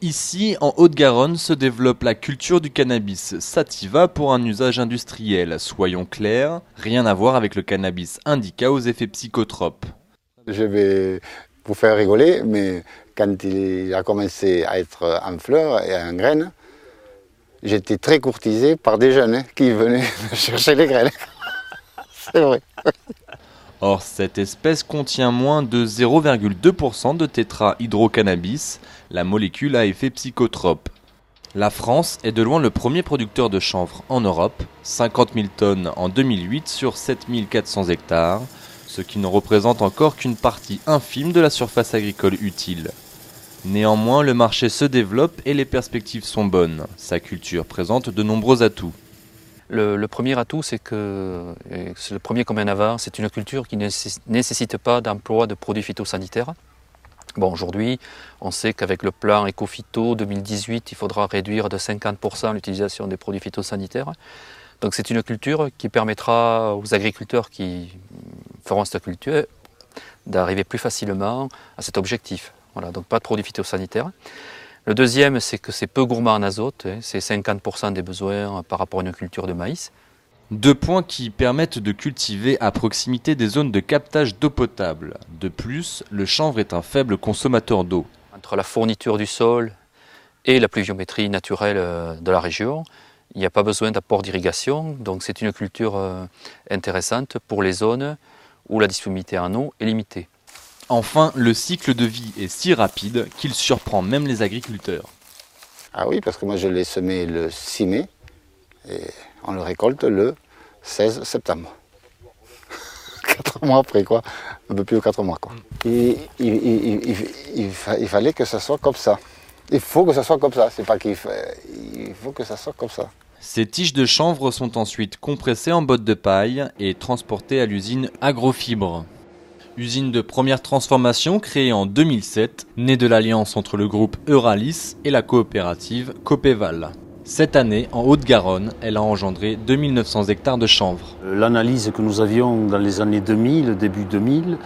Ici, en Haute-Garonne, se développe la culture du cannabis sativa pour un usage industriel. Soyons clairs, rien à voir avec le cannabis indica aux effets psychotropes. Je vais vous faire rigoler, mais quand il a commencé à être en fleurs et en graines, j'étais très courtisé par des jeunes qui venaient chercher les graines. C'est vrai. Or, cette espèce contient moins de 0,2% de tétrahydrocannabis, la molécule à effet psychotrope. La France est de loin le premier producteur de chanvre en Europe, 50 000 tonnes en 2008 sur 7 400 hectares, ce qui ne représente encore qu'une partie infime de la surface agricole utile. Néanmoins, le marché se développe et les perspectives sont bonnes. Sa culture présente de nombreux atouts. Le premier atout, c'est que, c'est le premier comme un avare, c'est une culture qui ne nécessite pas d'emploi de produits phytosanitaires. Bon, aujourd'hui, on sait qu'avec le plan Éco-Phyto 2018, il faudra réduire de 50% l'utilisation des produits phytosanitaires. Donc c'est une culture qui permettra aux agriculteurs qui feront cette culture d'arriver plus facilement à cet objectif. Voilà, donc pas de produits phytosanitaires. Le deuxième, c'est que c'est peu gourmand en azote, c'est 50% des besoins par rapport à une culture de maïs. 2 points qui permettent de cultiver à proximité des zones de captage d'eau potable. De plus, le chanvre est un faible consommateur d'eau. Entre la fourniture du sol et la pluviométrie naturelle de la région, il n'y a pas besoin d'apport d'irrigation, donc c'est une culture intéressante pour les zones où la disponibilité en eau est limitée. Enfin, le cycle de vie est si rapide qu'il surprend même les agriculteurs. Ah oui, parce que moi je l'ai semé le 6 mai et on le récolte le 16 septembre. 4 mois après quoi, un peu plus de 4 mois quoi. Et il fallait que ça soit comme ça. Il faut que ça soit comme ça, c'est pas il faut que ça soit comme ça. Ces tiges de chanvre sont ensuite compressées en bottes de paille et transportées à l'usine Agrofibre. Usine de première transformation créée en 2007, née de l'alliance entre le groupe Euralis et la coopérative Copéval. Cette année, en Haute-Garonne, elle a engendré 2900 hectares de chanvre. L'analyse que nous avions dans les années 2000, début 2000,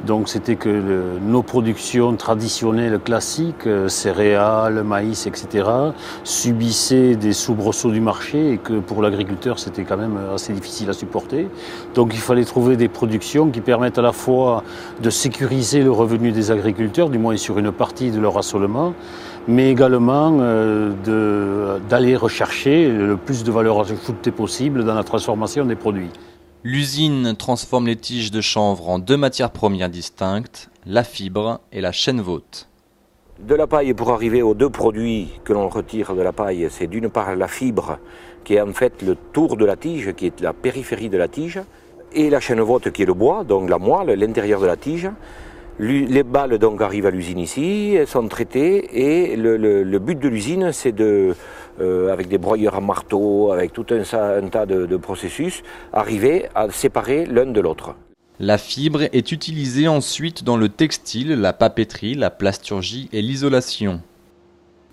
donc c'était que nos productions traditionnelles classiques, céréales, maïs, etc., subissaient des soubresauts du marché et que pour l'agriculteur c'était quand même assez difficile à supporter. Donc il fallait trouver des productions qui permettent à la fois de sécuriser le revenu des agriculteurs, du moins sur une partie de leur assolement, mais également d'aller rechercher le plus de valeur ajoutée possible dans la transformation des produits. L'usine transforme les tiges de chanvre en 2 matières premières distinctes, la fibre et la chènevote. De la paille, pour arriver aux 2 produits que l'on retire de la paille, c'est d'une part la fibre, qui est en fait le tour de la tige, qui est la périphérie de la tige, et la chènevote qui est le bois, donc la moelle, l'intérieur de la tige. Les balles donc arrivent à l'usine ici, elles sont traitées et le but de l'usine c'est avec des broyeurs à marteau, avec tout un tas de processus, arriver à séparer l'un de l'autre. La fibre est utilisée ensuite dans le textile, la papeterie, la plasturgie et l'isolation.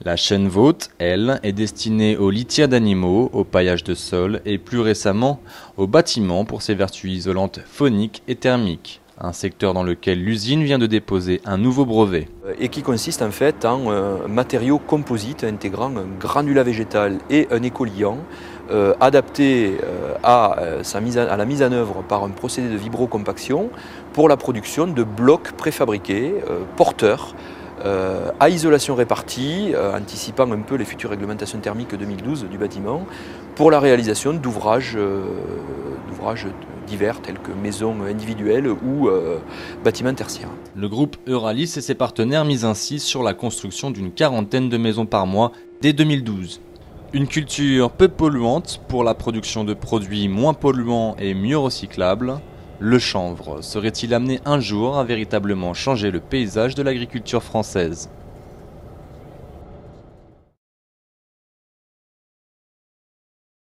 La chènevote, elle, est destinée aux litières d'animaux, au paillage de sol et plus récemment aux bâtiments pour ses vertus isolantes phoniques et thermiques. Un secteur dans lequel l'usine vient de déposer un nouveau brevet. Et qui consiste en fait en un matériau composite intégrant un granulat végétal et un écoliant adapté à la mise en œuvre par un procédé de vibrocompaction pour la production de blocs préfabriqués, porteurs, à isolation répartie, anticipant un peu les futures réglementations thermiques 2012 du bâtiment, pour la réalisation d'ouvrages divers tels que maisons individuelles ou bâtiments tertiaires. Le groupe Euralis et ses partenaires misent ainsi sur la construction d'une 40aine de maisons par mois dès 2012. Une culture peu polluante pour la production de produits moins polluants et mieux recyclables. Le chanvre serait-il amené un jour à véritablement changer le paysage de l'agriculture française ?